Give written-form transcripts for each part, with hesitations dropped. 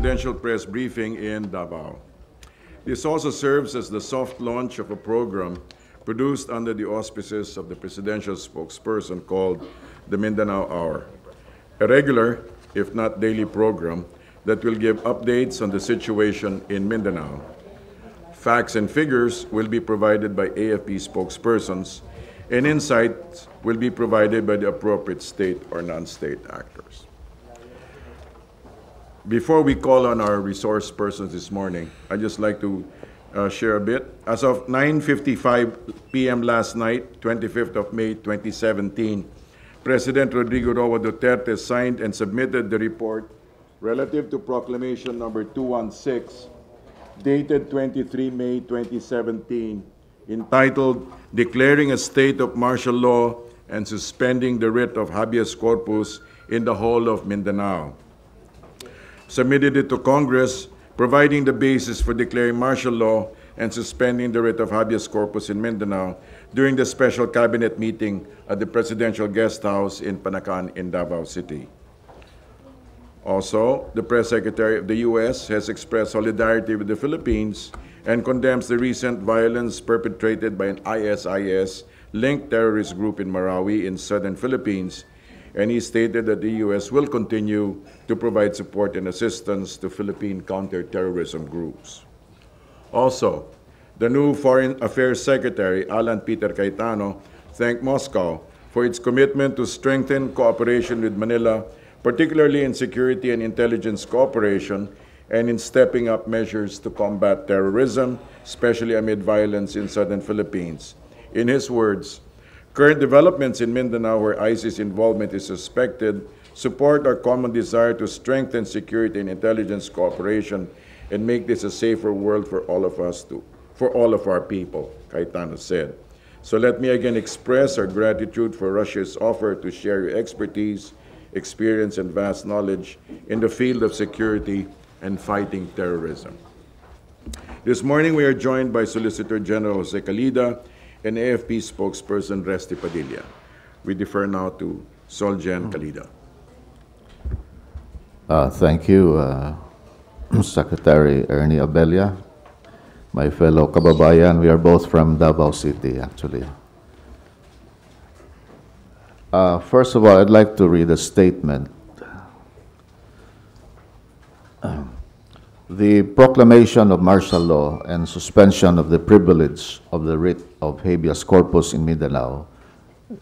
presidential press briefing in Davao. This also serves as the soft launch of a program produced under the auspices of the presidential spokesperson called the Mindanao Hour, a regular, if not daily program that will give updates on the situation in Mindanao. Facts and figures will be provided by AFP spokespersons, and insights will be provided by the appropriate state or non-state actors. Before we call on our resource persons this morning, I'd just like to share a bit. As of 9:55 p.m. last night, 25th of May 2017, President Rodrigo Roa Duterte signed and submitted the report relative to Proclamation number 216, dated 23 May 2017, entitled Declaring a State of Martial Law and Suspending the Writ of Habeas Corpus in the Whole of Mindanao. Submitted it to Congress, providing the basis for declaring martial law and suspending the writ of habeas corpus in Mindanao during the special cabinet meeting at the Presidential Guest House in Panacan in Davao City. Also, the Press Secretary of the U.S. has expressed solidarity with the Philippines and condemns the recent violence perpetrated by an ISIS-linked terrorist group in Marawi in southern Philippines, and he stated that the U.S. will continue to provide support and assistance to Philippine counter-terrorism groups. Also, the new Foreign Affairs Secretary, Alan Peter Cayetano, thanked Moscow for its commitment to strengthen cooperation with Manila, particularly in security and intelligence cooperation, and in stepping up measures to combat terrorism, especially amid violence in southern Philippines. In his words, current developments in Mindanao, where ISIS involvement is suspected, support our common desire to strengthen security and intelligence cooperation and make this a safer world for all of us, for all of our people, Cayetano said. So let me again express our gratitude for Russia's offer to share your expertise, experience, and vast knowledge in the field of security and fighting terrorism. This morning we are joined by Solicitor General Jose Calida and AFP spokesperson Resty Padilla. We defer now to Solgen Calida. Thank you, Secretary Ernie Abella, my fellow kababayan. We are both from Davao City, actually. First of all, I'd like to read a statement. The proclamation of martial law and suspension of the privilege of the writ of habeas corpus in Mindanao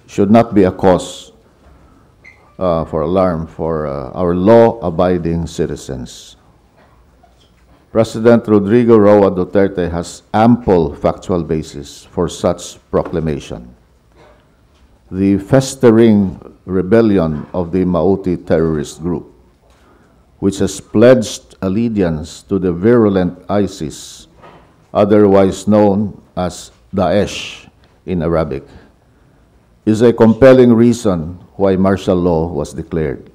should not be a cause for alarm for our law-abiding citizens. President Rodrigo Roa Duterte has ample factual basis for such proclamation. The festering rebellion of the Maute terrorist group, which has pledged allegiance to the virulent ISIS, otherwise known as Daesh in Arabic, is a compelling reason why martial law was declared.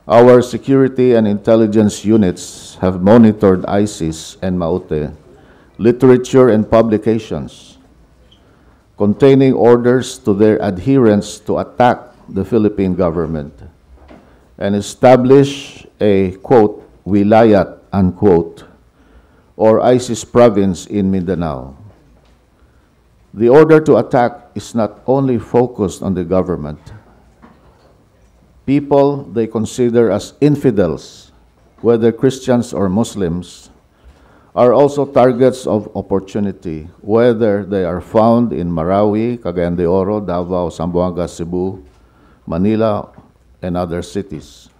Our security and intelligence units have monitored ISIS and Maute literature and publications containing orders to their adherents to attack the Philippine government and establish a, quote, wilayat, unquote, or ISIS province in Mindanao. The order to attack is not only focused on the government. People they consider as infidels, whether Christians or Muslims, are also targets of opportunity, whether they are found in Marawi, Cagayan de Oro, Davao, Zamboanga, Cebu, Manila, and other cities.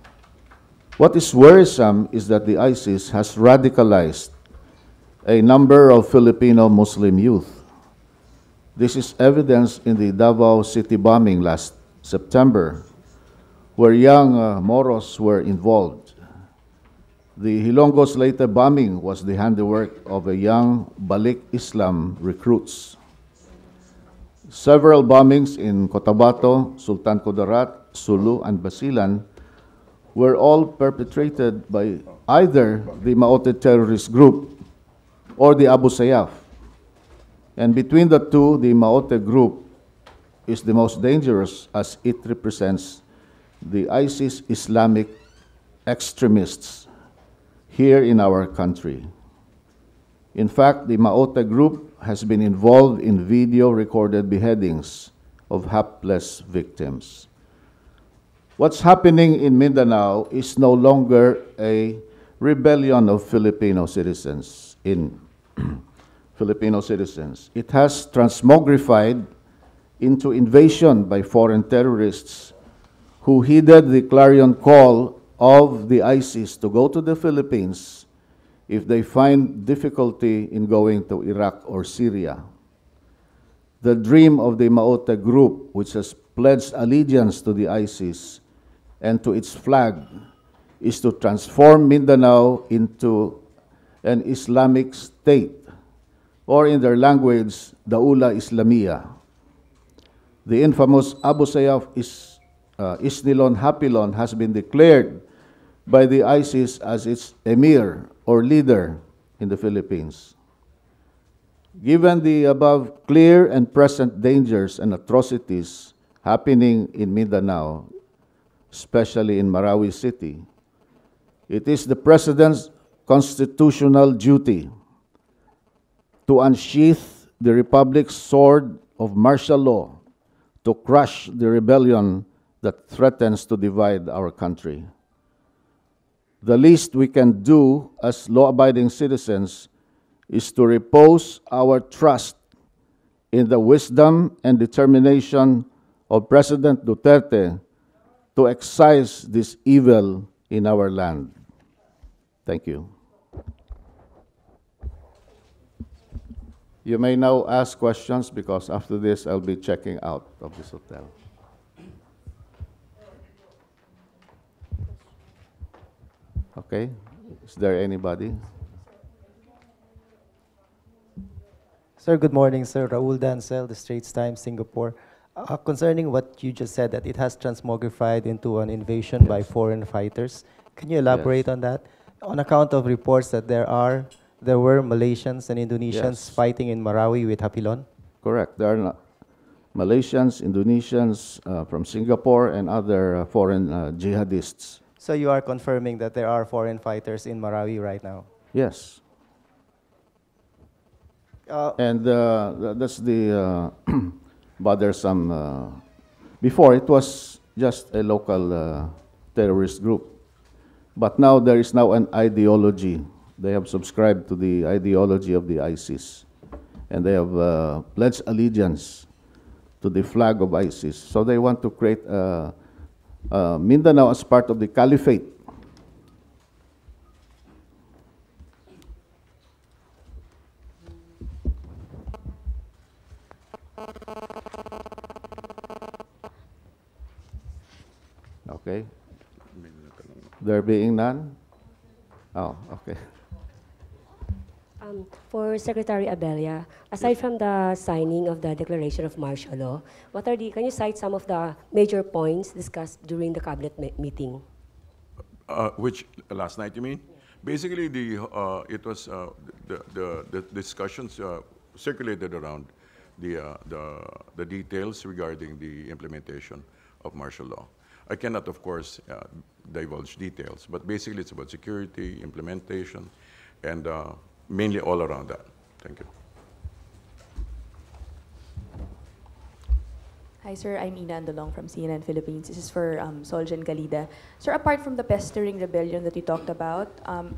What is worrisome is that the ISIS has radicalized a number of Filipino Muslim youth. This is evidenced in the Davao City bombing last September, where young Moros were involved. The Hilongos Leyte bombing was the handiwork of a young Balik Islam recruits. Several bombings in Cotabato, Sultan Kudarat, Sulu, and Basilan were all perpetrated by either the Maute terrorist group or the Abu Sayyaf. And between the two, the Maute group is the most dangerous as it represents the ISIS Islamic extremists here in our country. In fact, the Maote group has been involved in video-recorded beheadings of hapless victims. What's happening in Mindanao is no longer a rebellion of Filipino citizens Filipino citizens. It has transmogrified into invasion by foreign terrorists who heeded the clarion call of the ISIS to go to the Philippines if they find difficulty in going to Iraq or Syria. The dream of the Maote group, which has pledged allegiance to the ISIS and to its flag, is to transform Mindanao into an Islamic state, or in their language, Daula Islamia. The infamous Abu Sayyaf Isnilon Hapilon has been declared by the ISIS as its emir or leader in the Philippines. Given the above clear and present dangers and atrocities happening in Mindanao, especially in Marawi City, it is the President's constitutional duty to unsheath the Republic's sword of martial law to crush the rebellion that threatens to divide our country. The least we can do as law-abiding citizens is to repose our trust in the wisdom and determination of President Duterte to excise this evil in our land. Thank you. You may now ask questions because after this I'll be checking out of this hotel. Okay, is there anybody? Sir, good morning, sir. Raul Dancel, The Straits Times, Singapore. Concerning what you just said, that it has transmogrified into an invasion by foreign fighters. Can you elaborate on that? On account of reports that there were Malaysians and Indonesians fighting in Marawi with Hapilon? Correct. There are Malaysians, Indonesians from Singapore, and other foreign jihadists. So you are confirming that there are foreign fighters in Marawi right now? Yes. And that's the bothersome. Before, it was just a local terrorist group. But now there is now an ideology. They have subscribed to the ideology of the ISIS. And they have pledged allegiance to the flag of ISIS. So they want to create Mindanao as part of the caliphate. Okay. There being none? Oh, okay. For Secretary Abella, aside from the signing of the declaration of martial law, can you cite some of the major points discussed during the cabinet meeting? Which last night you mean? Yeah. Basically, it was the discussions circulated around the details regarding the implementation of martial law. I cannot, of course, divulge details, but basically it's about security, implementation, and mainly all around that. Thank you. Hi, sir. I'm Ina Andolong from CNN Philippines. This is for Soljan Galida. Sir, apart from the pestering rebellion that you talked about,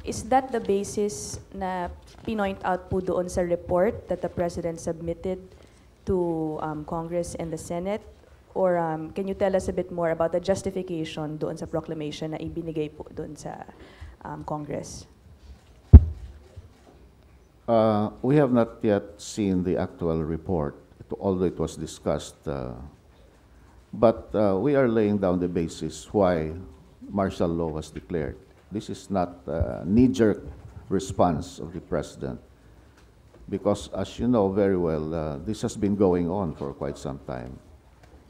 is that the basis na pinoint out po doon sa report that the President submitted to Congress and the Senate? Or can you tell us a bit more about the justification doon sa proclamation na ibinigay po doon sa Congress? We have not yet seen the actual report, although it was discussed. But we are laying down the basis why martial law was declared. This is not a knee-jerk response of the President, because as you know very well, this has been going on for quite some time.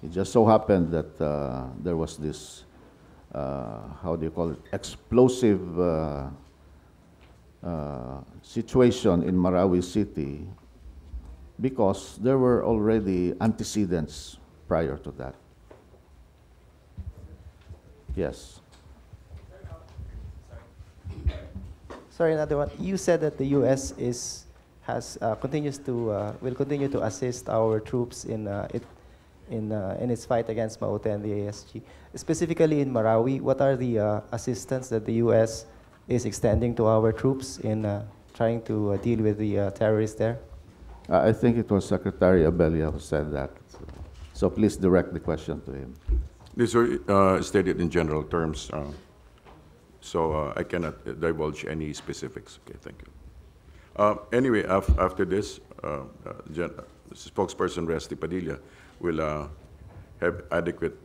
It just so happened that there was this, how do you call it, explosive situation in Marawi City because there were already antecedents prior to that. Yes. Sorry, another one. You said that the U.S. will continue to assist our troops in its fight against Maute and the ASG. Specifically in Marawi, what are the assistance that the U.S. is extending to our troops in trying to deal with the terrorists there? I think it was Secretary Abella who said that. So please direct the question to him. These were stated in general terms, so I cannot divulge any specifics. Okay, thank you. Anyway, after this, Spokesperson Resty Padilla will have adequate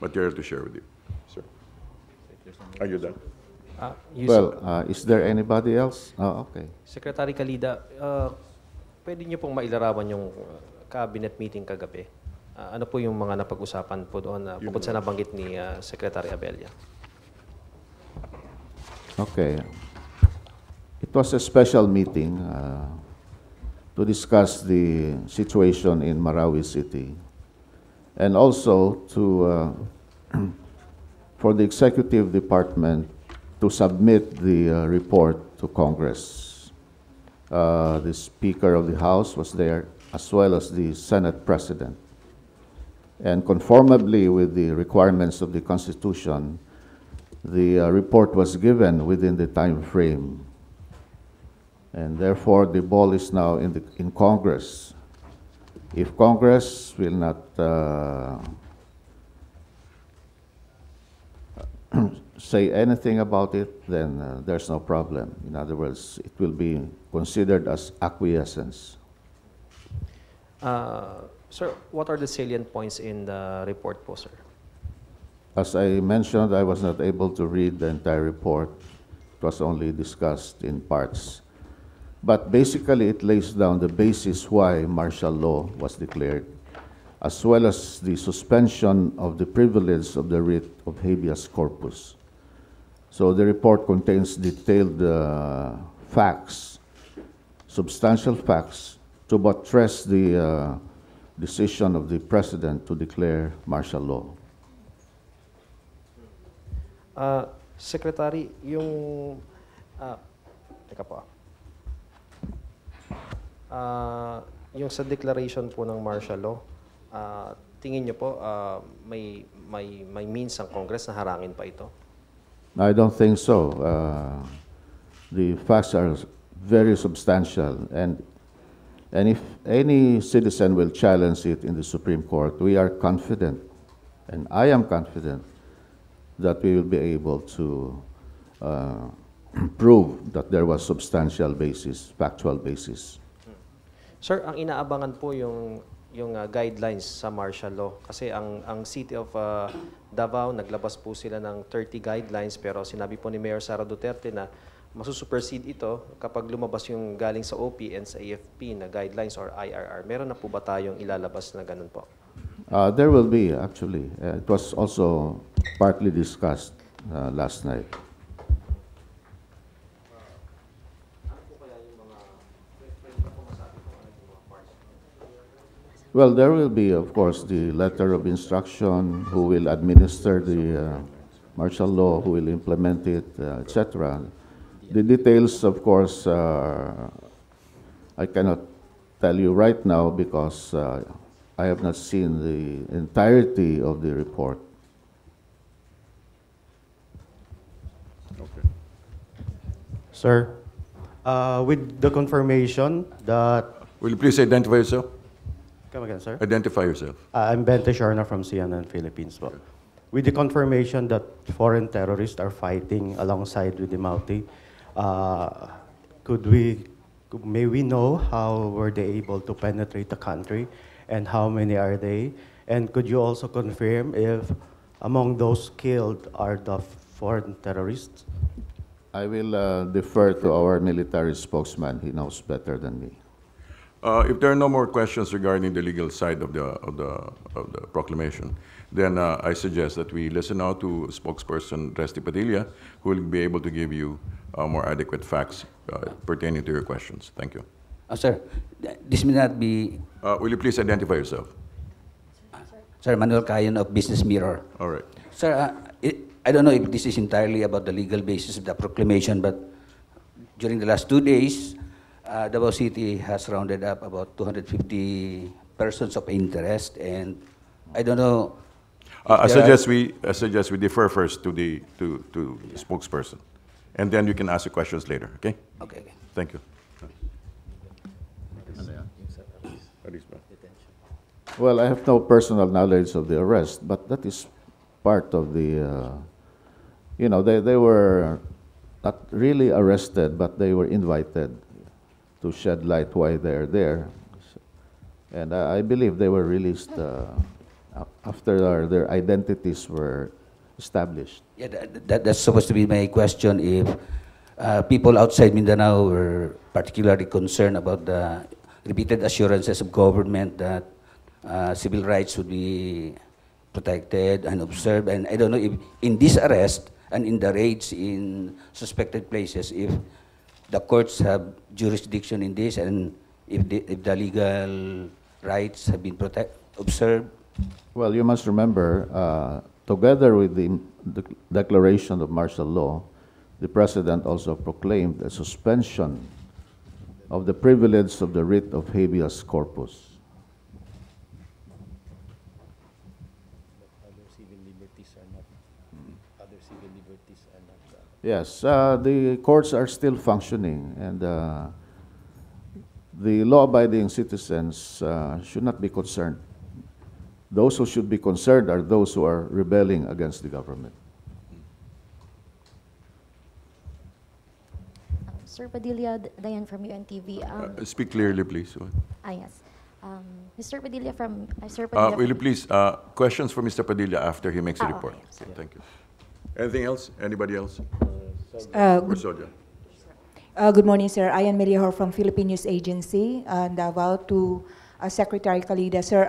material to share with you. Sir, are you done? Is there anybody else? Oh, okay. Secretary Calida, pwede niyo pong mailarawan yung cabinet meeting kagabi. Ano po yung mga napag-usapan po doon bukod sa nabanggit ni Secretary Abella? Okay. It was a special meeting to discuss the situation in Marawi City and also to for the executive department to submit the report to Congress. The Speaker of the House was there, as well as the Senate President. And conformably with the requirements of the Constitution, the report was given within the time frame. And therefore, the ball is now in Congress. If Congress will not say anything about it, then there's no problem. In other words, it will be considered as acquiescence. Sir, what are the salient points in the report po, sir? As I mentioned, I was not able to read the entire report. It was only discussed in parts. But basically, it lays down the basis why martial law was declared, as well as the suspension of the privilege of the writ of habeas corpus. So the report contains detailed facts, substantial facts, to buttress the decision of the President to declare martial law. Secretary, yung... teka po. Yung sa declaration po ng martial law, tingin niyo po may means ang Congress na harangin pa ito? I don't think so. The facts are very substantial, and if any citizen will challenge it in the Supreme Court, we are confident, and I am confident, that we will be able to prove that there was substantial basis, factual basis. Sir, ang inaabangan po yung guidelines sa martial law. Kasi ang City of Davao, naglabas po sila ng 30 guidelines, pero sinabi po ni Mayor Sara Duterte na masusupersede ito kapag lumabas yung galing sa OP and sa AFP na guidelines or IRR. Meron na po ba tayong ilalabas na ganun po? There will be, actually. It was also partly discussed last night. Well, there will be, of course, the letter of instruction, who will administer the martial law, who will implement it, etc. The details, of course, I cannot tell you right now because I have not seen the entirety of the report. Okay. Sir, with the confirmation that... Will you please identify yourself? Come again, sir? Identify yourself. I'm Bente Sharna from CNN Philippines. Po. With the confirmation that foreign terrorists are fighting alongside with the Maute, may we know how were they able to penetrate the country and how many are they? And could you also confirm if among those killed are the foreign terrorists? I will defer to our military spokesman. He knows better than me. If there are no more questions regarding the legal side of the proclamation, then I suggest that we listen now to Spokesperson Resty Padilla, who will be able to give you more adequate facts pertaining to your questions. Thank you. Sir, this may not be... Will you please identify yourself? Sir, Manuel Cayon of Business Mirror. All right. Sir, I don't know if this is entirely about the legal basis of the proclamation, but during the last 2 days, Davao City has rounded up about 250 persons of interest, and I don't know. I suggest we defer first to the spokesperson, and then you can ask the questions later. Okay? Okay. Okay. Thank you. Well, I have no personal knowledge of the arrest, but that is part of the, they were not really arrested, but they were invited to shed light why they're there. And I believe they were released after their identities were established. Yeah, that's supposed to be my question. If people outside Mindanao were particularly concerned about the repeated assurances of government that civil rights would be protected and observed, and I don't know if in this arrest and in the raids in suspected places, if the courts have jurisdiction in this, and if the legal rights have been observed. Well, you must remember, together with the declaration of martial law, the President also proclaimed a suspension of the privilege of the writ of habeas corpus. Yes, the courts are still functioning, and the law-abiding citizens should not be concerned. Those who should be concerned are those who are rebelling against the government. Sir Padilla, Diane from UNTV. Speak clearly, please. Yes. Mr. Padilla from... will you please, questions for Mr. Padilla after he makes a report. Okay, thank you. Anything else? Anybody else? Good morning, sir. I am Maria Hor from Philippine News Agency, Davao, to Secretary Calida. Sir,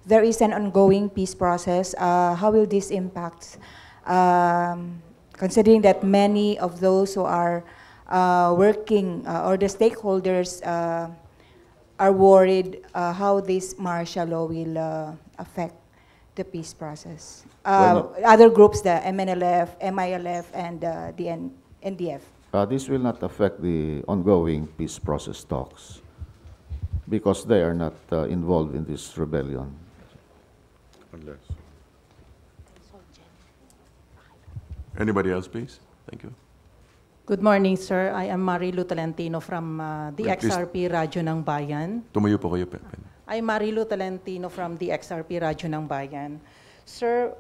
there is an ongoing peace process. How will this impact, considering that many of those who are working or the stakeholders are worried how this martial law will affect the peace process? Other groups, the MNLF, MILF, and the NDF. This will not affect the ongoing peace process talks because they are not involved in this rebellion. Unless. Anybody else, please? Thank you. Good morning, sir. I am Marilu Tolentino from the XRP Radyo ng Bayan. Tumayo po kayo. I am Marilu Tolentino from the XRP Radyo ng Bayan. Sir,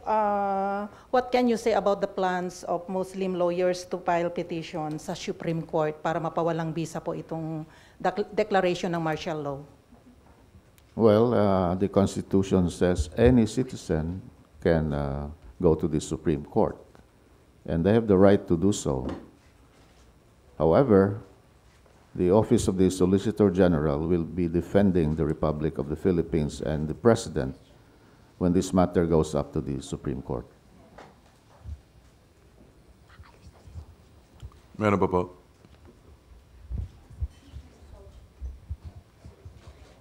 what can you say about the plans of Muslim lawyers to file petition sa Supreme Court para mapawalang bisa po itong declaration ng martial law? Well, the Constitution says any citizen can go to the Supreme Court, and they have the right to do so. However, the Office of the Solicitor General will be defending the Republic of the Philippines and the President when this matter goes up to the Supreme Court. Meron pa po?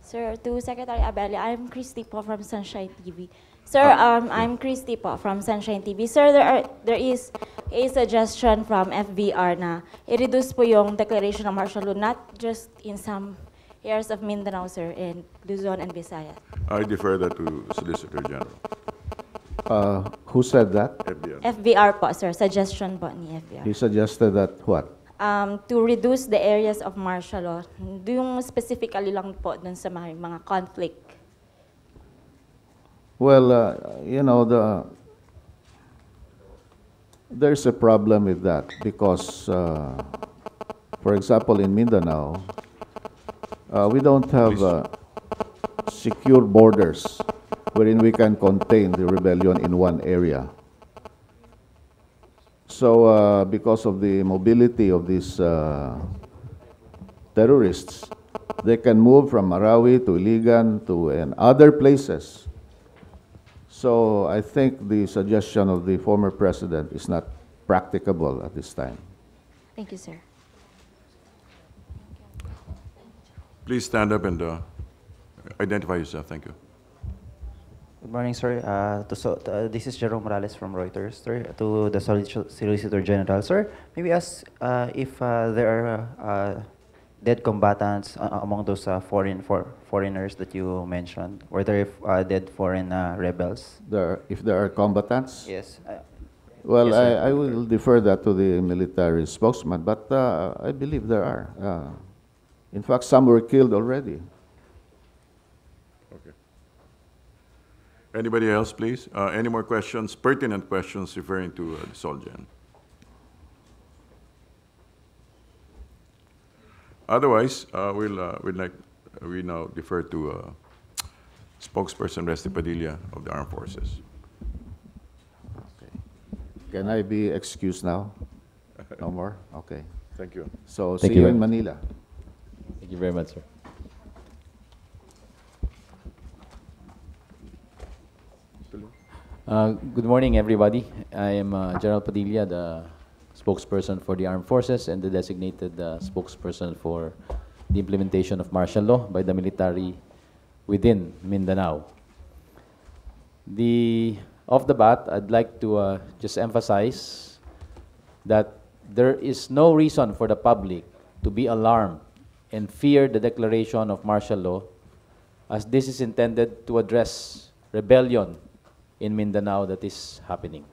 Sir, to Secretary Abella, I'm Christy po from Sunshine TV. Sir, I'm Christy po from Sunshine TV. Sir, there is a suggestion from FVR na i-reduce po yung declaration of martial law, not just in some areas of Mindanao, sir, and Luzon and Visayas. I defer that to Solicitor General. Who said that? FDR. FVR po, sir. Suggestion po ni FVR. He suggested that what? To reduce the areas of martial law. Yung specifically lang po dun sa mga conflict. Well, there's a problem with that because, for example, in Mindanao, we don't have secure borders wherein we can contain the rebellion in one area. So, because of the mobility of these terrorists, they can move from Marawi to Iligan and other places. So I think the suggestion of the former president is not practicable at this time. Thank you, sir. Please stand up and identify yourself. Thank you. Good morning, sir. This is Jerome Morales from Reuters, sir. To the Solicitor General, sir. Maybe ask if there are dead combatants among those foreigners that you mentioned. Were there dead foreign rebels? If there are combatants? Yes. Well, Yes, I will defer that to the military spokesman, but I believe there are. In fact, some were killed already. Okay. Anybody else, please? Any more questions, pertinent questions referring to the Solgen? Otherwise, we now defer to Spokesperson Ernesto Padilla of the Armed Forces. Okay. Can I be excused now? No more? Okay. Thank you. So Thank see you you. in Manila. Thank you very much, sir. Good morning, everybody. I am General Padilla, the spokesperson for the Armed Forces and the designated spokesperson for the implementation of martial law by the military within Mindanao. Off the bat, I'd like to just emphasize that there is no reason for the public to be alarmed and fear the declaration of martial law, as this is intended to address rebellion in Mindanao that is happening.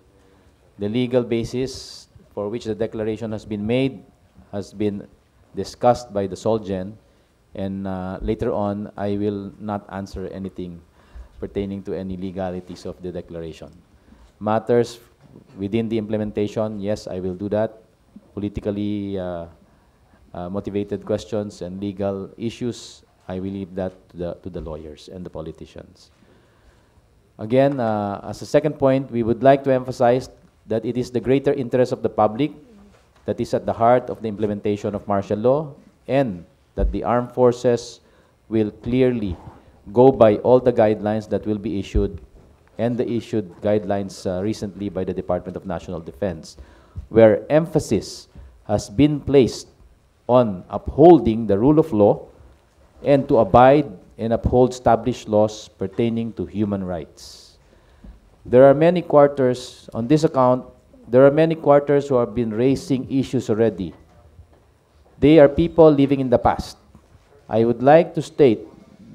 The legal basis for which the declaration has been made has been discussed by the Solgen, and later on I will not answer anything pertaining to any legalities of the declaration. Matters within the implementation, yes, I will do that. Politically motivated questions and legal issues, I will leave that to the lawyers and the politicians. Again, as a second point, we would like to emphasize that it is the greater interest of the public that is at the heart of the implementation of martial law, and that the armed forces will clearly go by all the guidelines that will be issued, and the issued guidelines recently by the Department of National Defense, where emphasis has been placed on upholding the rule of law and to abide and uphold established laws pertaining to human rights. There are many quarters, on this account, there are many quarters who have been raising issues already. They are people living in the past. I would like to state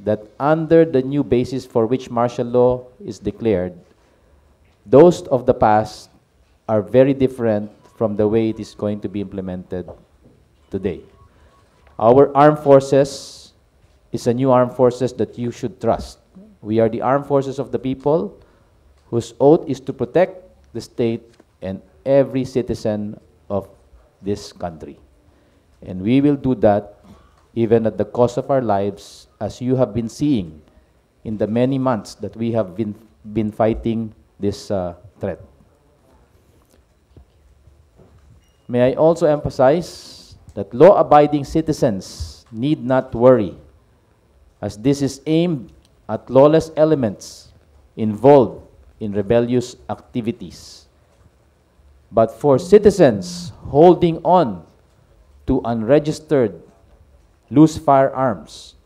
that under the new basis for which martial law is declared, those of the past are very different from the way it is going to be implemented today. Our armed forces is a new armed forces that you should trust. We are the armed forces of the people whose oath is to protect the state and every citizen of this country. And we will do that even at the cost of our lives, as you have been seeing in the many months that we have been fighting this threat. May I also emphasize that law-abiding citizens need not worry, as this is aimed at lawless elements involved in rebellious activities. But for citizens holding on to unregistered loose firearms,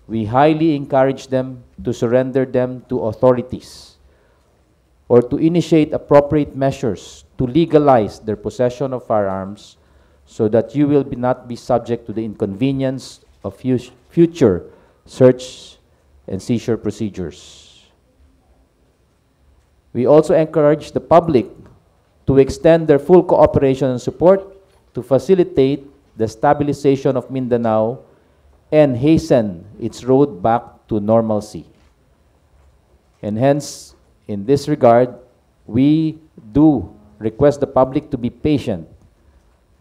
we highly encourage them to surrender them to authorities or to initiate appropriate measures to legalize their possession of firearms, so that you will not be subject to the inconvenience of future search and seizure procedures. We also encourage the public to extend their full cooperation and support to facilitate the stabilization of Mindanao and hasten its road back to normalcy. And hence, in this regard, we do request the public to be patient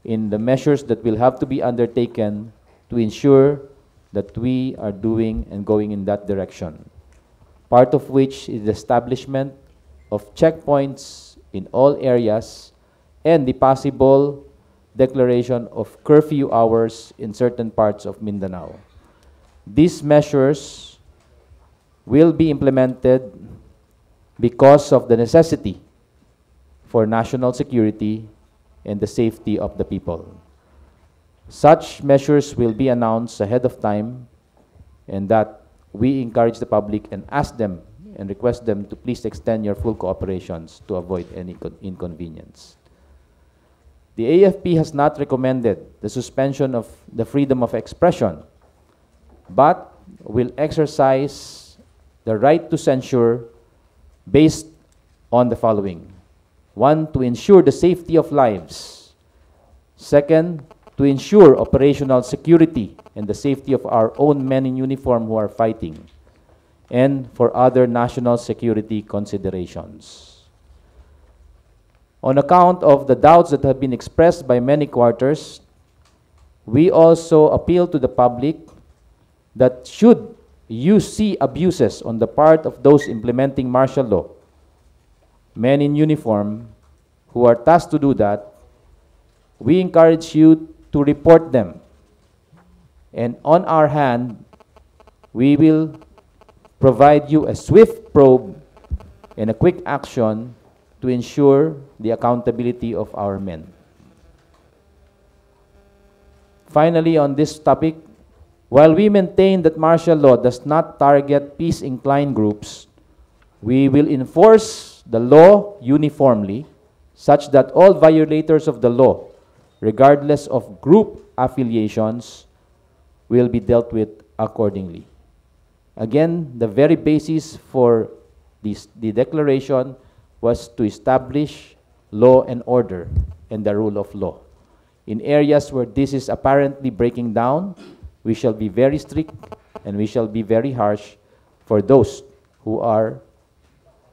in the measures that will have to be undertaken to ensure that we are doing and going in that direction, part of which is the establishment of checkpoints in all areas and the possible declaration of curfew hours in certain parts of Mindanao. These measures will be implemented because of the necessity for national security and the safety of the people. Such measures will be announced ahead of time, and that we encourage the public and ask them and request them to please extend your full cooperations to avoid any inconvenience. The AFP has not recommended the suspension of the freedom of expression, but will exercise the right to censure based on the following. One, to ensure the safety of lives. Second, to ensure operational security and the safety of our own men in uniform who are fighting, and for other national security considerations. On account of the doubts that have been expressed by many quarters, we also appeal to the public that should you see abuses on the part of those implementing martial law, men in uniform who are tasked to do that, we encourage you to report them. And on our hand, we will provide you a swift probe and a quick action to ensure the accountability of our men. Finally, on this topic, while we maintain that martial law does not target peace-inclined groups, we will enforce the law uniformly such that all violators of the law, regardless of group affiliations, will be dealt with accordingly. Again, the very basis for the declaration was to establish law and order and the rule of law. In areas where this is apparently breaking down, we shall be very strict and we shall be very harsh for those who are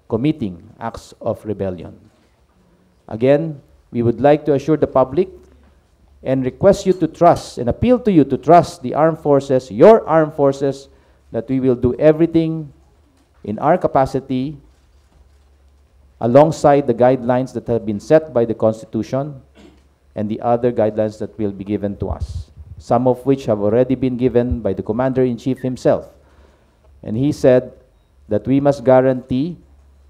committing acts of rebellion. Again, we would like to assure the public and request you to trust and appeal to you to trust the armed forces, your armed forces, that we will do everything in our capacity alongside the guidelines that have been set by the Constitution and the other guidelines that will be given to us, some of which have already been given by the Commander-in-Chief himself. And he said that we must guarantee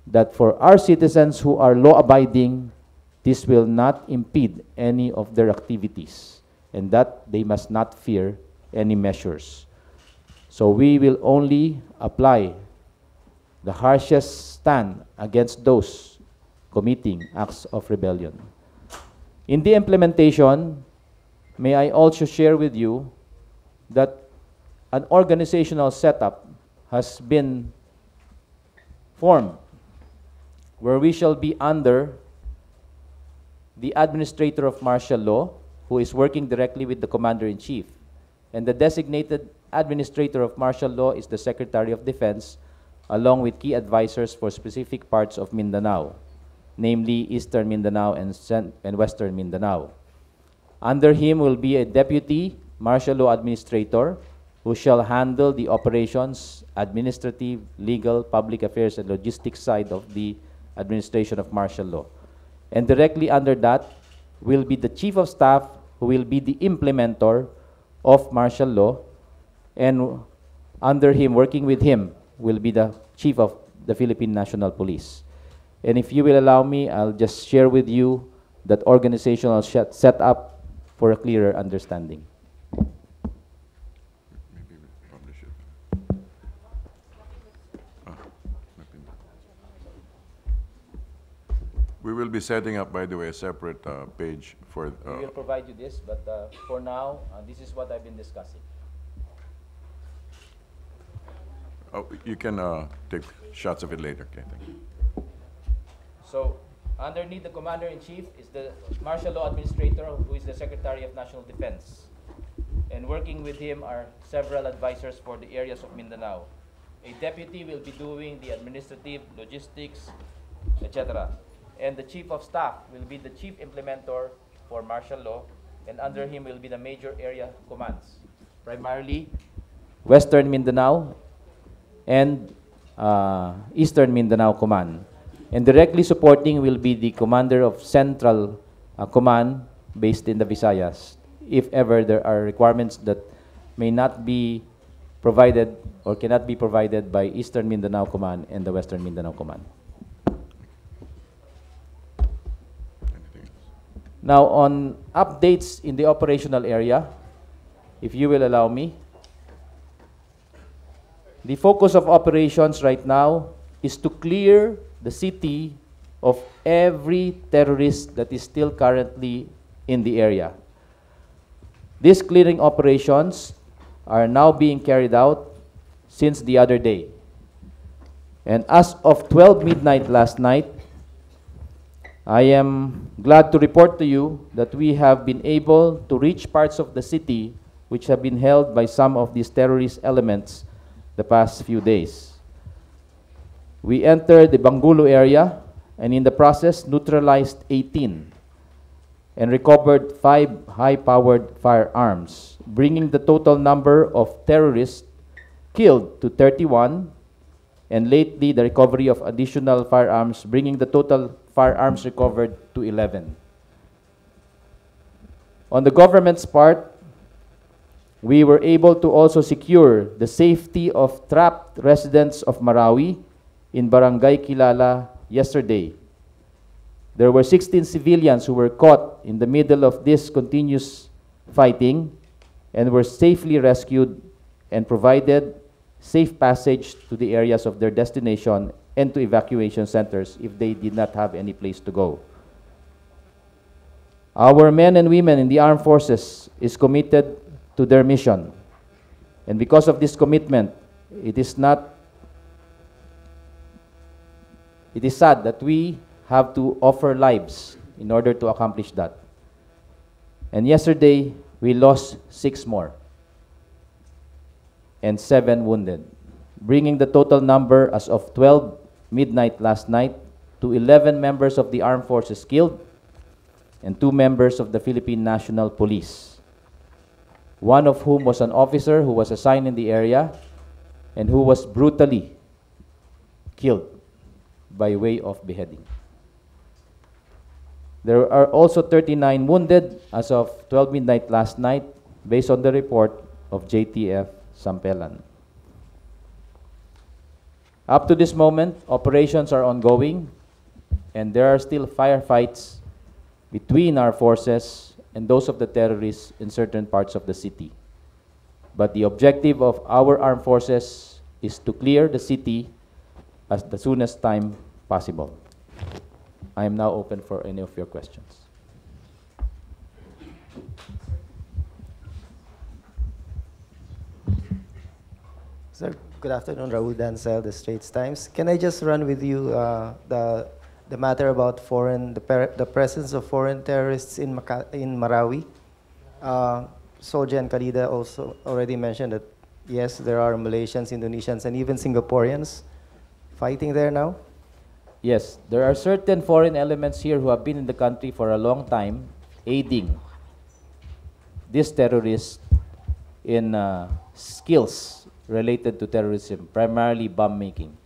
that for our citizens who are law-abiding, this will not impede any of their activities, and that they must not fear any measures. So we will only apply the harshest stand against those committing acts of rebellion. In the implementation, may I also share with you that an organizational setup has been formed where we shall be under the administrator of martial law, who is working directly with the Commander-in-Chief. And the designated administrator of martial law is the Secretary of Defense, along with key advisors for specific parts of Mindanao, namely Eastern Mindanao and Western Mindanao. Under him will be a deputy martial law administrator who shall handle the operations, administrative, legal, public affairs, and logistics side of the administration of martial law. And directly under that will be the Chief of Staff, who will be the implementer of martial law, and under him, working with him, will be the Chief of the Philippine National Police. And if you will allow me, I'll just share with you that organizational set up for a clearer understanding. We will be setting up, by the way, a separate page for... we will provide you this, but for now, this is what I've been discussing. Oh, you can take shots of it later. Okay, thank you. So, underneath the Commander-in-Chief is the Martial Law Administrator, who is the Secretary of National Defense. And working with him are several advisors for the areas of Mindanao. A deputy will be doing the administrative, logistics, etc. And the Chief of Staff will be the Chief Implementer for martial law, and under him will be the major area commands, primarily Western Mindanao and Eastern Mindanao Command. And directly supporting will be the commander of Central Command based in the Visayas, if ever there are requirements that may not be provided or cannot be provided by Eastern Mindanao Command and the Western Mindanao Command. Now, on updates in the operational area, if you will allow me, the focus of operations right now is to clear the city of every terrorist that is still currently in the area. These clearing operations are now being carried out since the other day. And as of 12 midnight last night, I am glad to report to you that we have been able to reach parts of the city which have been held by some of these terrorist elements the past few days. We entered the Bangulo area and in the process neutralized 18 and recovered 5 high-powered firearms, bringing the total number of terrorists killed to 31, and lately the recovery of additional firearms, bringing the total firearms recovered to 11. On the government's part, we were able to also secure the safety of trapped residents of Marawi in Barangay Kilala yesterday. There were 16 civilians who were caught in the middle of this continuous fighting and were safely rescued and provided safe passage to the areas of their destination and to evacuation centers if they did not have any place to go. Our men and women in the armed forces is committed to their mission. And because of this commitment, it is sad that we have to offer lives in order to accomplish that. And yesterday, we lost 6 more and 7 wounded, bringing the total number as of 12 midnight last night to 11 members of the armed forces killed and 2 members of the Philippine National Police, one of whom was an officer who was assigned in the area and who was brutally killed by way of beheading. There are also 39 wounded as of 12 midnight last night, based on the report of JTF Sampelan. Up to this moment, operations are ongoing, and there are still firefights between our forces and those of the terrorists in certain parts of the city. But the objective of our armed forces is to clear the city as the soonest time possible. I am now open for any of your questions. Sir, good afternoon. Raul Dancel, The Straits Times. Can I just run with you the matter about the presence of foreign terrorists in Marawi? Solja and Kalida also already mentioned that, yes, there are Malaysians, Indonesians, and even Singaporeans fighting there now? Yes, there are certain foreign elements here who have been in the country for a long time, aiding these terrorists in skills related to terrorism, primarily bomb making.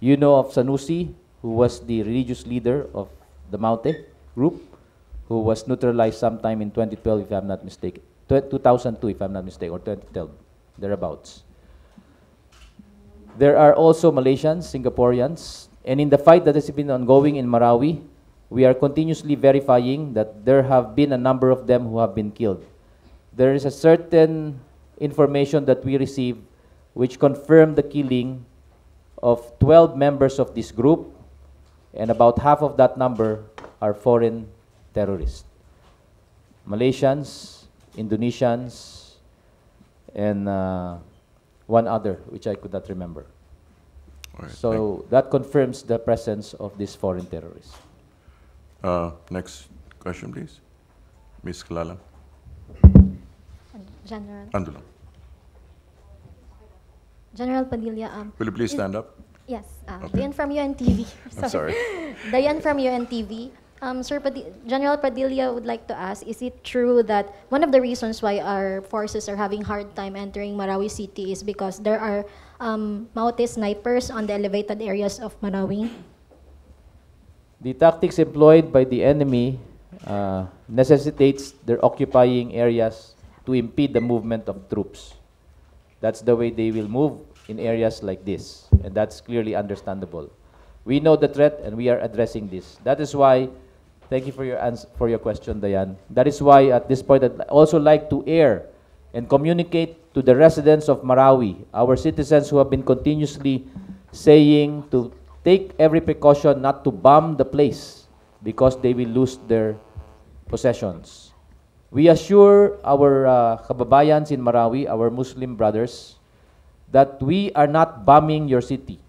You know of Sanusi, who was the religious leader of the Maute group, who was neutralized sometime in 2012, if I'm not mistaken. 2002, if I'm not mistaken, or 2012, thereabouts. There are also Malaysians, Singaporeans, and in the fight that has been ongoing in Marawi, we are continuously verifying that there have been a number of them who have been killed. There is a certain information that we receive which confirmed the killing of 12 members of this group, and about half of that number are foreign terrorists. Malaysians, Indonesians, and one other, which I could not remember. All right, so that confirms the presence of these foreign terrorists. Next question, please. Ms. Kalala. General. Ando lang. General Padilla. Will you please stand up? Yes. Okay. Dayan from UNTV. I'm sorry. Dayan from UNTV. General Padilla would like to ask, is it true that one of the reasons why our forces are having hard time entering Marawi City is because there are Maute snipers on the elevated areas of Marawi? The tactics employed by the enemy necessitates their occupying areas to impede the movement of troops. That's the way they will move in areas like this, and that's clearly understandable. We know the threat, and we are addressing this. That is why, thank you for your question, Dayan. That is why at this point I'd also like to air and communicate to the residents of Marawi, our citizens who have been continuously saying to take every precaution not to bomb the place because they will lose their possessions. We assure our kababayans in Marawi, our Muslim brothers, that we are not bombing your city.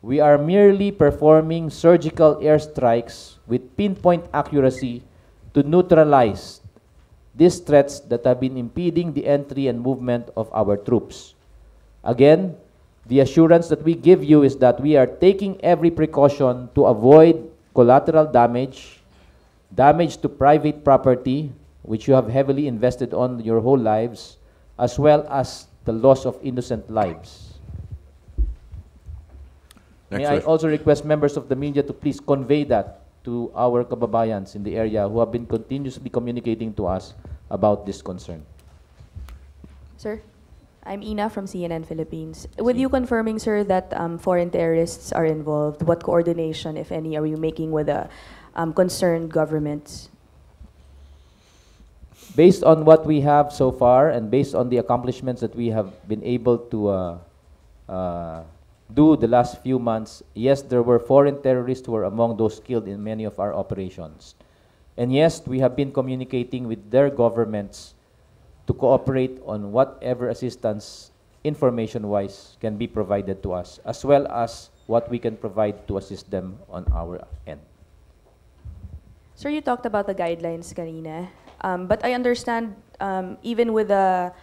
We are merely performing surgical airstrikes with pinpoint accuracy to neutralize these threats that have been impeding the entry and movement of our troops. Again, the assurance that we give you is that we are taking every precaution to avoid collateral damage, damage to private property, which you have heavily invested on your whole lives, as well as the loss of innocent lives. May I also request members of the media to please convey that to our kababayans in the area who have been continuously communicating to us about this concern. Sir, I'm Ina from CNN Philippines. With you confirming, sir, that foreign terrorists are involved, what coordination, if any, are you making with the concerned governments? Based on what we have so far and based on the accomplishments that we have been able to do the last few months, yes, there were foreign terrorists who were among those killed in many of our operations. And yes, we have been communicating with their governments to cooperate on whatever assistance, information-wise, can be provided to us, as well as what we can provide to assist them on our end. Sir, you talked about the guidelines kanina, but I understand even with the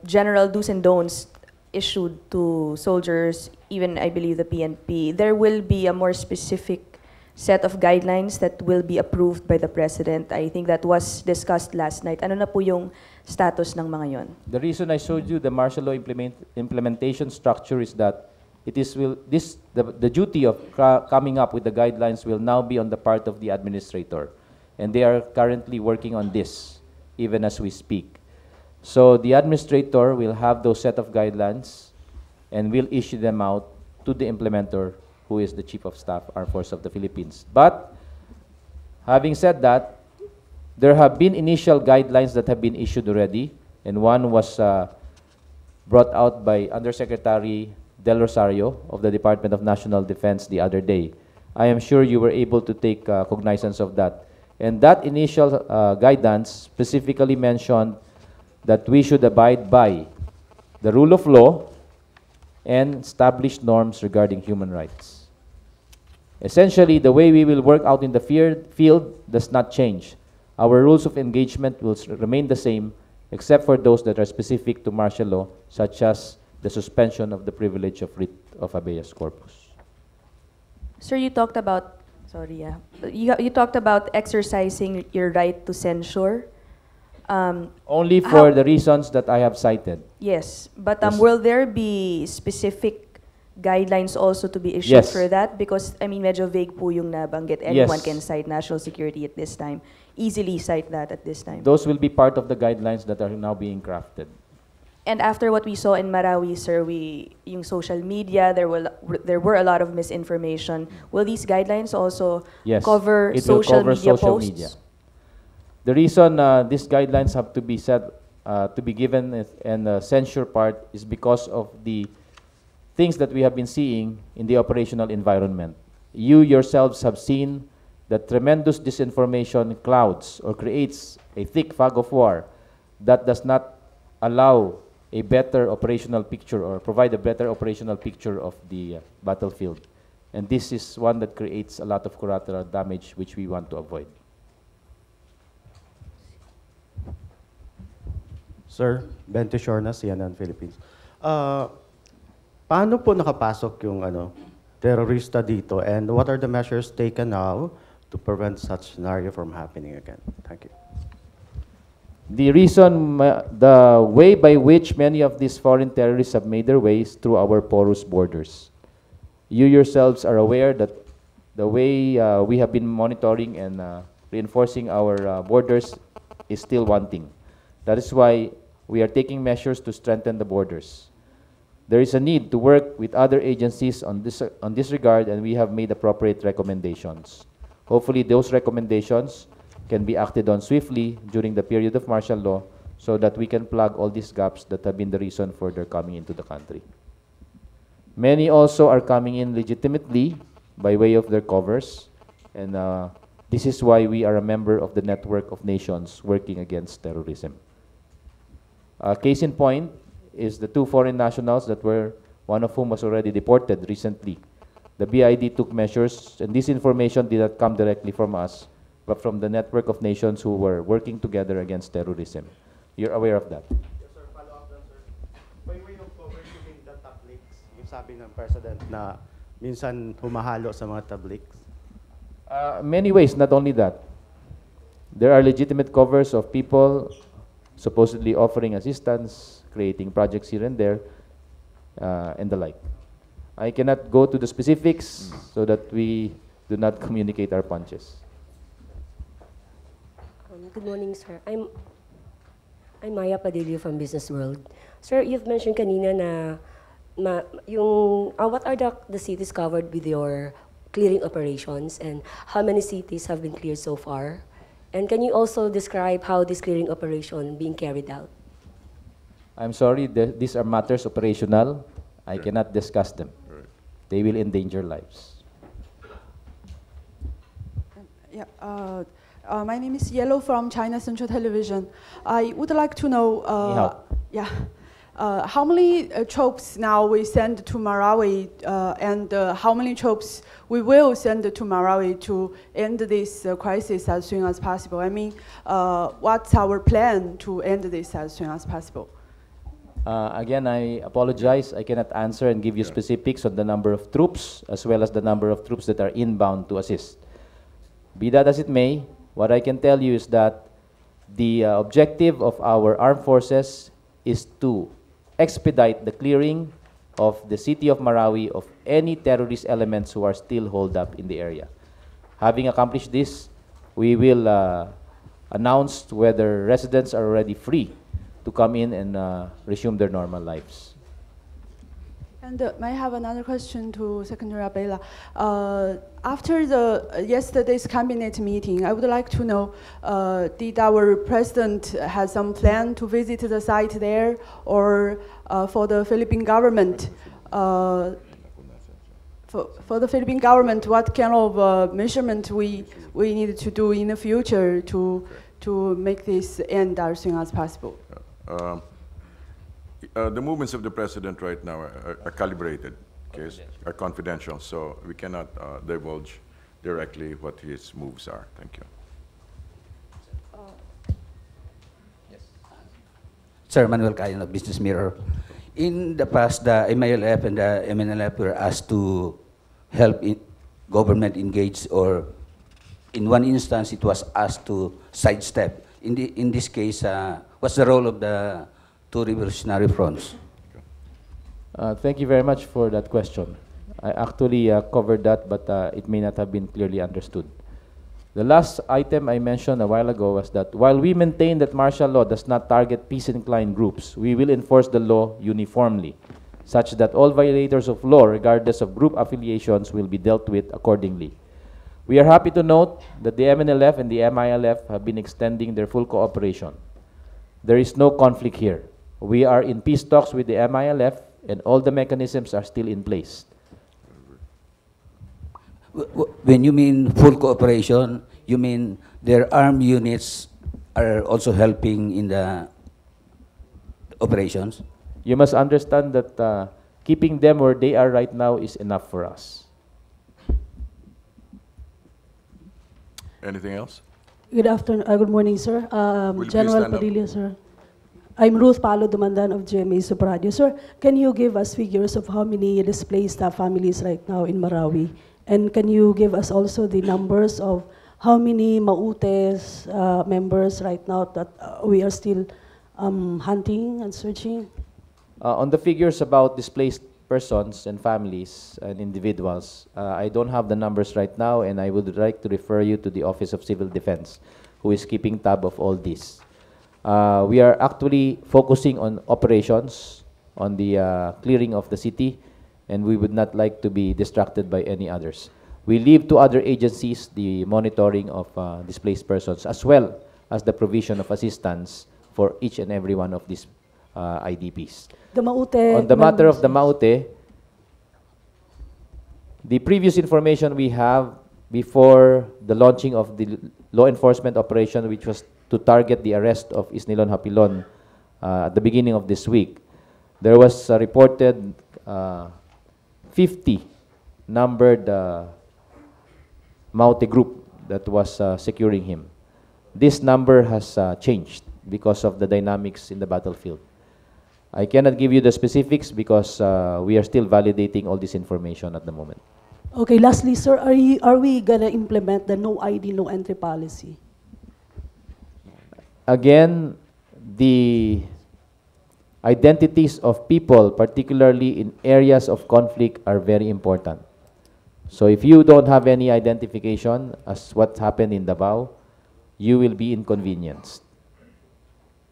general do's and don'ts issued to soldiers, even I believe the PNP, there will be a more specific set of guidelines that will be approved by the President. I think that was discussed last night. Ano na po yung status ng mga yon? The reason I showed you the martial law implementation structure is that it is the duty of coming up with the guidelines will now be on the part of the administrator. And they are currently working on this, even as we speak. So the administrator will have those set of guidelines and will issue them out to the implementer, who is the Chief of Staff, Armed Forces of the Philippines. But having said that, there have been initial guidelines that have been issued already, and one was brought out by Undersecretary Del Rosario of the Department of National Defense the other day. I am sure you were able to take cognizance of that. And that initial guidance specifically mentioned that we should abide by the rule of law and established norms regarding human rights. Essentially, the way we will work out in the field does not change. Our rules of engagement will remain the same, except for those that are specific to martial law, such as the suspension of the privilege of writ of habeas corpus. Sir, you talked about, you talked about exercising your right to censure. Only for the reasons that I have cited. Yes, but Yes. will there be specific guidelines also to be issued Yes. for that? Because, I mean, medyo vague po yung nabanggit. Anyone Yes. can cite national security at this time. Easily cite that at this time. Those will be part of the guidelines that are now being crafted. And after what we saw in Marawi, sir, yung social media, there were a lot of misinformation. Will these guidelines also Yes, cover it will social cover media social posts? media. The reason these guidelines have to be set, to be given and the censure part is because of the things that we have been seeing in the operational environment. You yourselves have seen that tremendous disinformation clouds or creates a thick fog of war that does not allow a better operational picture or provide a better operational picture of the battlefield. And this is one that creates a lot of collateral damage which we want to avoid. Sir, Ben Tishorna, CNN Philippines. Paano po nakapasok yung terorista dito, and what are the measures taken now to prevent such scenario from happening again? Thank you. The reason, the way by which many of these foreign terrorists have made their ways through our porous borders. You yourselves are aware that the way we have been monitoring and reinforcing our borders is still wanting. That is why we are taking measures to strengthen the borders. There is a need to work with other agencies on this regard, and we have made appropriate recommendations. Hopefully, those recommendations can be acted on swiftly during the period of martial law so that we can plug all these gaps that have been the reason for their coming into the country. Many also are coming in legitimately by way of their covers, and this is why we are a member of the network of nations working against terrorism. Case in point is the 2 foreign nationals that were, one of whom was already deported recently. The BID took measures, and this information did not come directly from us, but from the network of nations who were working together against terrorism. You're aware of that? Yes, sir. Follow up lang, sir. By way of overseeing the tabliks, yung sabi ng President na minsan humahalo sa mga tabliks. Many ways, not only that. There are legitimate covers of people supposedly offering assistance, creating projects here and there, and the like. I cannot go to the specifics so that we do not communicate our punches. Good morning, sir. I'm Maya Padillo from Business World. Sir, you've mentioned kanina na what are the cities covered with your clearing operations, and how many cities have been cleared so far? And can you also describe how this clearing operation being carried out? I'm sorry, these are matters operational. I cannot discuss them. They will endanger lives. Yeah, my name is Yellow from China Central Television. I would like to know, how many troops now we send to Marawi, and how many troops we will send to Marawi to end this crisis as soon as possible? I mean, what's our plan to end this as soon as possible? Again, I apologize. I cannot answer and give you specifics on the number of troops as well as the number of troops that are inbound to assist. Be that as it may, what I can tell you is that the objective of our armed forces is to expedite the clearing of the city of Marawi of any terrorist elements who are still holed up in the area. Having accomplished this, we will announce whether residents are already free to come in and resume their normal lives. And may I have another question to Secretary Abella? After yesterday's cabinet meeting, I would like to know, did our president have some plan to visit the site there, or for the Philippine government? For the Philippine government, what kind of measurement we need to do in the future to make this end as soon as possible? The movements of the president right now are calibrated, are confidential, so we cannot divulge directly what his moves are. Thank you. Sir Manuel Cayan of Business Mirror. In the past, the MILF and the MNLF were asked to help government engage, or in one instance, it was asked to sidestep. In this case, what's the role of the two revolutionary fronts? Thank you very much for that question. I actually covered that, but it may not have been clearly understood. The last item I mentioned a while ago was that while we maintain that martial law does not target peace-inclined groups, we will enforce the law uniformly, such that all violators of law, regardless of group affiliations, will be dealt with accordingly. We are happy to note that the MNLF and the MILF have been extending their full cooperation. There is no conflict here. We are in peace talks with the MILF, and all the mechanisms are still in place. When you mean full cooperation, you mean their armed units are also helping in the operations? You must understand that keeping them where they are right now is enough for us. Anything else? Good afternoon. Good morning, sir. General Padilla, sir. I'm Ruth Palo Dumandan of GMA Supradio. Sir, can you give us figures of how many displaced families right now in Marawi? And can you give us also the numbers of how many Mautes members right now that we are still hunting and searching? On the figures about displaced persons and families and individuals, I don't have the numbers right now, and I would like to refer you to the Office of Civil Defense, who is keeping tab of all this. We are actually focusing on operations, on the clearing of the city, and we would not like to be distracted by any others. We leave to other agencies the monitoring of displaced persons, as well as the provision of assistance for each and every one of these IDPs. The Maute on the matter of the Maute, The previous information we have before the launching of the law enforcement operation, which was to target the arrest of Isnilon Hapilon at the beginning of this week, there was a reported 50 numbered Maute group that was securing him. This number has changed because of the dynamics in the battlefield. I cannot give you the specifics because we are still validating all this information at the moment. Okay, lastly, sir, are we gonna implement the no ID, no entry policy? Again, the identities of people, particularly in areas of conflict, are very important. So if you don't have any identification, as what happened in Davao, you will be inconvenienced.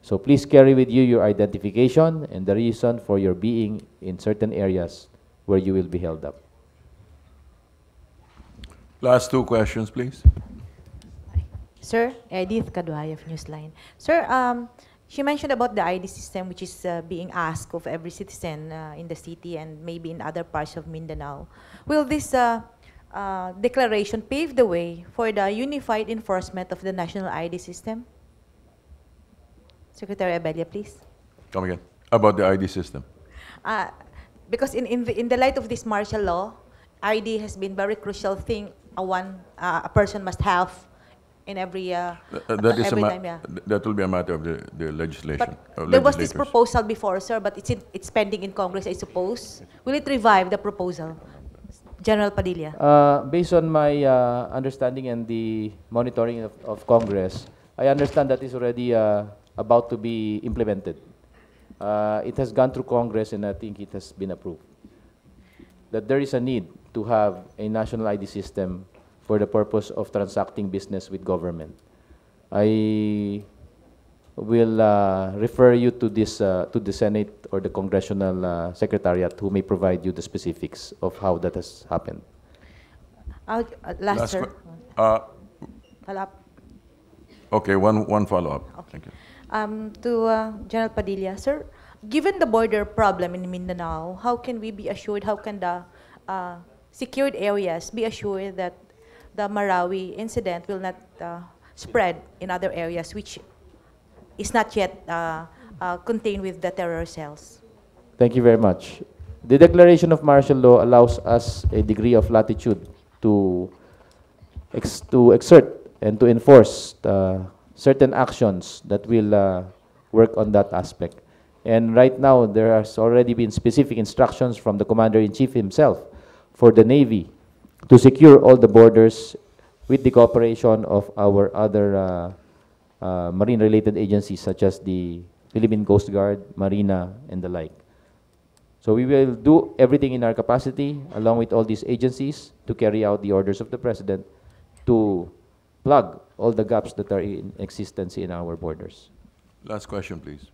So please carry with you your identification and the reason for your being in certain areas where you will be held up. Last two questions, please. Sir, Edith Caduay of Newsline. Sir, she mentioned about the ID system which is being asked of every citizen in the city and maybe in other parts of Mindanao. Will this declaration pave the way for the unified enforcement of the national ID system? Secretary Abella, please. Come again. About the ID system. Because in the light of this martial law, ID has been very crucial thing a person must have in every time. Yeah. That will be a matter of the legislation. But there was this proposal before, sir, but it's pending in Congress, I suppose. Will it revive the proposal? General Padilla. Based on my understanding and the monitoring of Congress, I understand that it's already about to be implemented. It has gone through Congress and I think it has been approved. That there is a need to have a national ID system for the purpose of transacting business with government. I will refer you to this to the Senate or the Congressional Secretariat, who may provide you the specifics of how that has happened. Last, sir. Okay, one follow-up. Okay. Thank you. To General Padilla, sir, given the border problem in Mindanao, how can we be assured, how can the secured areas be assured that the Marawi incident will not spread in other areas which is not yet contained with the terror cells? Thank you very much. The declaration of martial law allows us a degree of latitude to exert and to enforce certain actions that will work on that aspect. And right now, there has already been specific instructions from the Commander-in-Chief himself for the Navy to secure all the borders with the cooperation of our other marine-related agencies, such as the Philippine Coast Guard, Marina, and the like. So we will do everything in our capacity, along with all these agencies, to carry out the orders of the President to plug all the gaps that are in existence in our borders. Last question, please.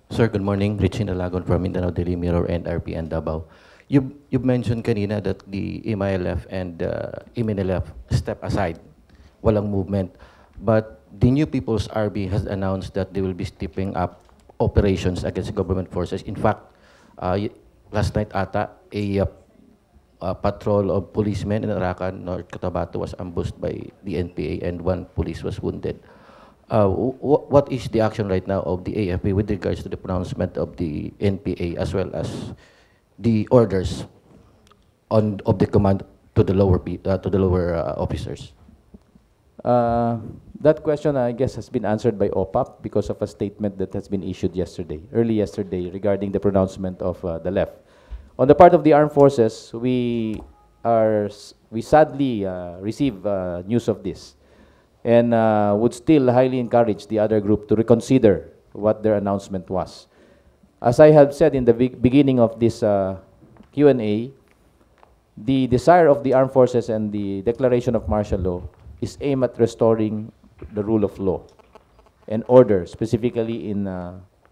Sir, good morning. Richie Dalagon from Mindanao Daily Mirror and RPN Davao. You've mentioned kanina that the MILF and MNLF step aside, walang movement. But the New People's Army has announced that they will be stepping up operations against government forces. In fact, last night ata, a patrol of policemen in Arakan, North Cotabato was ambushed by the NPA and one police was wounded. What is the action right now of the AFP with regards to the pronouncement of the NPA as well as the orders of the command to the lower officers? That question, I guess, has been answered by OPAP because of a statement that has been issued early yesterday, regarding the pronouncement of the left. On the part of the armed forces, we sadly receive news of this, and would still highly encourage the other group to reconsider what their announcement was. As I have said in the beginning of this Q&A, the desire of the armed forces and the declaration of martial law is aimed at restoring the rule of law and order, specifically in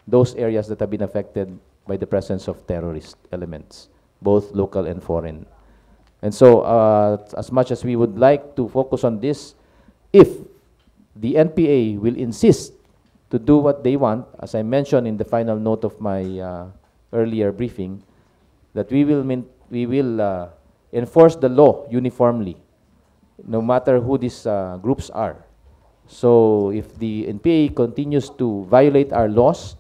those areas that have been affected by the presence of terrorist elements, both local and foreign. And so, as much as we would like to focus on this, if the NPA will insist to do what they want, as I mentioned in the final note of my earlier briefing, that we will enforce the law uniformly, no matter who these groups are. So if the NPA continues to violate our laws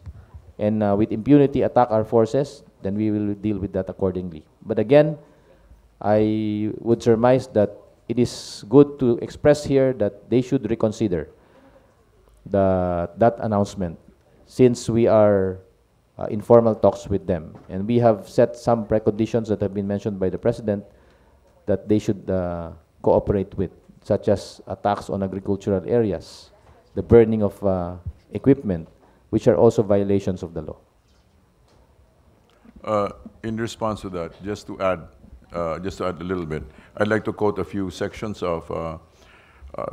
and with impunity attack our forces, then we will deal with that accordingly. But again, I would surmise that it is good to express here that they should reconsider that announcement, since we are in formal talks with them. And we have set some preconditions that have been mentioned by the President that they should cooperate with, such as attacks on agricultural areas, the burning of equipment, which are also violations of the law. In response to that, just to add a little bit, I'd like to quote a few sections of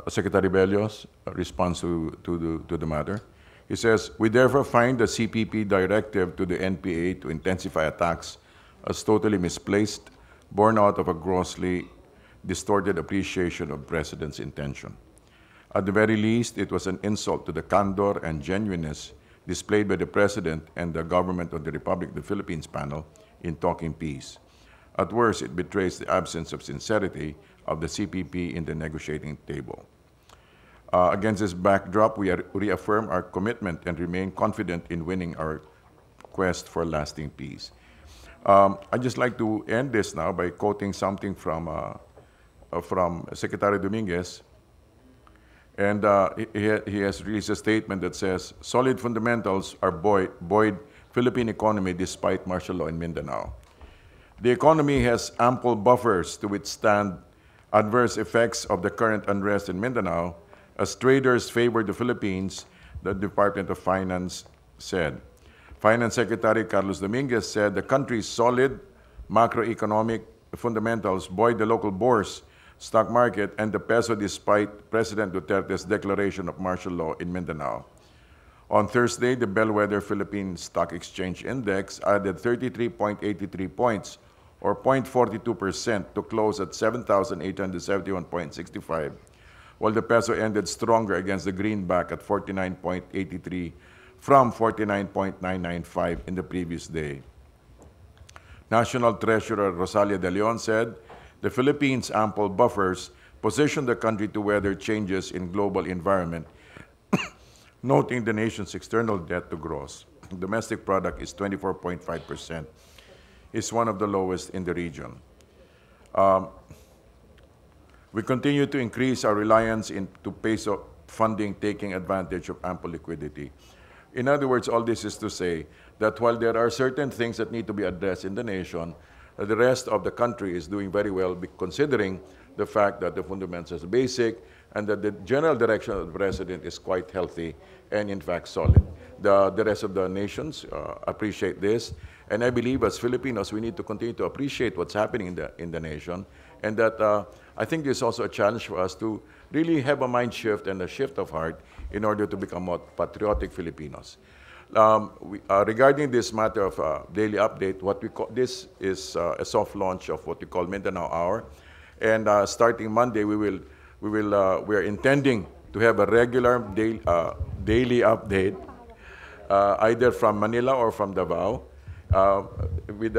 Secretary Bello's response to the matter. He says, "We therefore find the CPP directive to the NPA to intensify attacks as totally misplaced, born out of a grossly distorted appreciation of President's intention. At the very least, it was an insult to the candor and genuineness displayed by the President and the government of the Republic of the Philippines panel in talking peace. At worst, it betrays the absence of sincerity of the CPP in the negotiating table. Against this backdrop, we reaffirm our commitment and remain confident in winning our quest for lasting peace." I'd just like to end this now by quoting something from Secretary Dominguez. And he has released a statement that says, "Solid fundamentals are buoyed Philippine economy despite martial law in Mindanao. The economy has ample buffers to withstand adverse effects of the current unrest in Mindanao, as traders favor the Philippines," the Department of Finance said. Finance Secretary Carlos Dominguez said the country's solid macroeconomic fundamentals buoyed the local bourse, stock market, and the peso despite President Duterte's declaration of martial law in Mindanao. On Thursday, the Bellwether Philippine Stock Exchange Index added 33.83 points, or 0.42%, to close at 7,871.65, while the peso ended stronger against the greenback at 49.83 from 49.995 in the previous day. National Treasurer Rosalia De Leon said, "The Philippines' ample buffers position the country to weather changes in global environment," noting the nation's external debt to gross domestic product is 24.5%, is one of the lowest in the region. We continue to increase our reliance into peso funding, taking advantage of ample liquidity. In other words, all this is to say that while there are certain things that need to be addressed in the nation, the rest of the country is doing very well, considering the fact that the fundamentals are basic and that the general direction of the President is quite healthy and, in fact, solid. The rest of the nations appreciate this, and I believe as Filipinos, we need to continue to appreciate what's happening in the nation, and that I think there's also a challenge for us to really have a mind shift and a shift of heart in order to become more patriotic Filipinos. Regarding this matter of daily update, what we call this is a soft launch of what we call Mindanao Hour, and starting Monday, we are intending to have a regular daily update, either from Manila or from Davao, with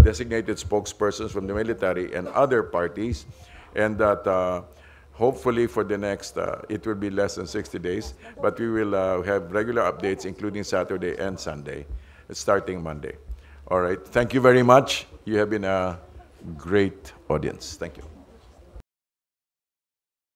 designated spokespersons from the military and other parties, and that hopefully for the next, it will be less than 60 days, but we will have regular updates, including Saturday and Sunday, starting Monday. All right, thank you very much. You have been a great audience. Thank you.